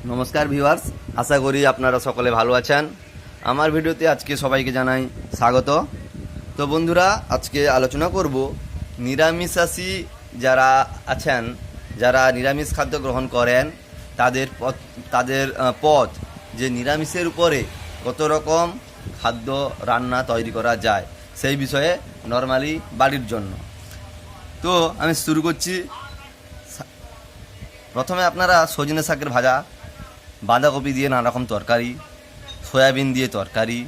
নমস্কার ভিউয়ার্স, আশা করি আপনারা সকলে ভালো আছেন। আমার ভিডিওতে আজকে সবাইকে জানাই স্বাগত। তো বন্ধুরা, আজকে আলোচনা করব নিরামিষাশী যারা আছেন, যারা নিরামিষ খাদ্য গ্রহণ করেন, তাদের পথ যে নিরামিষের উপরে কত রকম খাদ্য রান্না তৈরি করা যায় সেই বিষয়ে নর্মালি বাড়ির জন্য। তো আমি শুরু করছি। প্রথমে আপনারা সজনে শাকের ভাজা, বাঁধাকপি দিয়ে নানা রকম তরকারি, সয়াবিন দিয়ে তরকারি,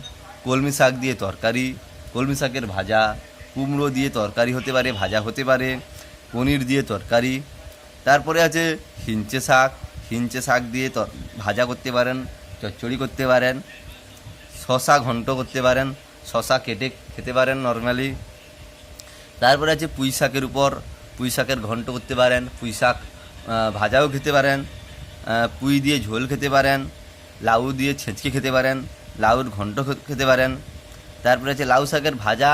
কলমি শাক দিয়ে তরকারি, কলমি শাকের ভাজা, কুমড়ো দিয়ে তরকারি হতে পারে, ভাজা হতে পারে, পনির দিয়ে তরকারি। তারপরে আছে হিঞ্চে শাক দিয়ে ভাজা করতে পারেন, চচ্চড়ি করতে পারেন, শশা ঘন্ট করতে পারেন, শশা কেটে খেতে পারেন নর্মালি। তারপরে আছে পুঁই শাকের ঘন্ট করতে পারেন, পুঁই শাক ভাজাও খেতে পারেন, পুঁই দিয়ে ঝোল খেতে পারেন, লাউ দিয়ে ছেঁচকে খেতে পারেন, লাউর ঘন্ট খেতে পারেন। তারপরে আছে লাউ শাকের ভাজা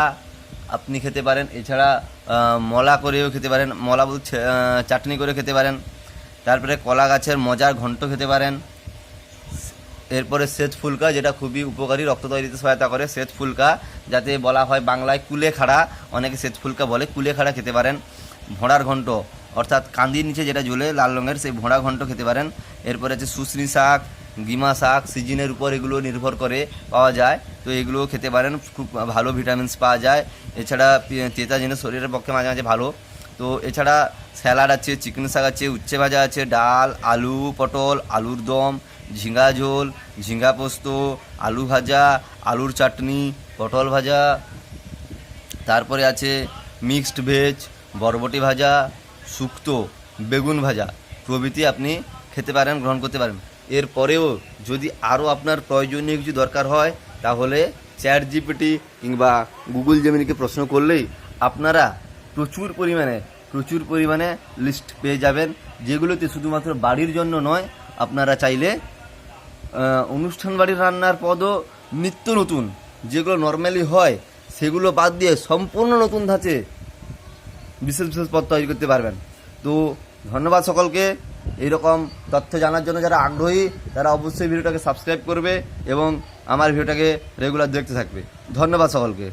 আপনি খেতে পারেন, এছাড়া মলা করেও খেতে পারেন, মলা বলতে চাটনি করে খেতে পারেন। তারপরে কলা গাছের মজার ঘন্ট খেতে পারেন। এরপরে সেচ ফুলকা, যেটা খুবই উপকারী, রক্ত তৈরিতে সহায়তা করে। সেচ ফুলকা, যাতে বলা হয় বাংলায় কুলেখাড়া, অনেকে সেচ ফুলকা বলে, কুলেখাড়া খেতে পারেন। ভোঁড়ার ঘন্ট, অর্থাৎ কান্দির নিচে যেটা ঝোলে লাল রঙের, সেই ভোঁড়া ঘন্ট খেতে পারেন। এরপরে আছে শুশনি শাক, গিমা শাক, সিজনের উপর এগুলো নির্ভর করে পাওয়া যায়, তো এগুলোও খেতে পারেন, খুব ভালো ভিটামিনস পাওয়া যায়। এছাড়া তেতা জিনিস শরীরের পক্ষে মাঝে মাঝে ভালো। তো এছাড়া স্যালাড আছে, চিকেন শাক আছে, উচ্ছে ভাজা আছে, ডাল, আলু, পটল, আলুর দম, ঝিঙ্গা ঝোল, ঝিঙ্গা পোস্ত, আলু ভাজা, আলুর চাটনি, পটল ভাজা। তারপরে আছে মিক্সড ভেজ, বরবটি ভাজা, শুক্তো, বেগুন ভাজা প্রভৃতি আপনি খেতে পারেন, গ্রহণ করতে পারেন। এরপরেও যদি আরও আপনার প্রয়োজনীয় কিছু দরকার হয়, তাহলে চ্যাট জিপিটি কিংবা গুগল জেমিনিকে প্রশ্ন করলেই আপনারা প্রচুর পরিমাণে লিস্ট পেয়ে যাবেন, যেগুলোতে শুধুমাত্র বাড়ির জন্য নয়, আপনারা চাইলে অনুষ্ঠান বাড়ির রান্নার পদও নিত্য নতুন, যেগুলো নর্মালি হয় সেগুলো বাদ দিয়ে সম্পূর্ণ নতুন ধাঁচে বিশেষ পদ তৈরি করতে পারবেন। তো ধন্যবাদ সকলকে। এইরকম তথ্য জানার জন্য যারা আগ্রহী, তারা অবশ্যই ভিডিওটাকে সাবস্ক্রাইব করবে এবং আমার ভিডিওটাকে রেগুলার দেখতে থাকবে। ধন্যবাদ সকলকে।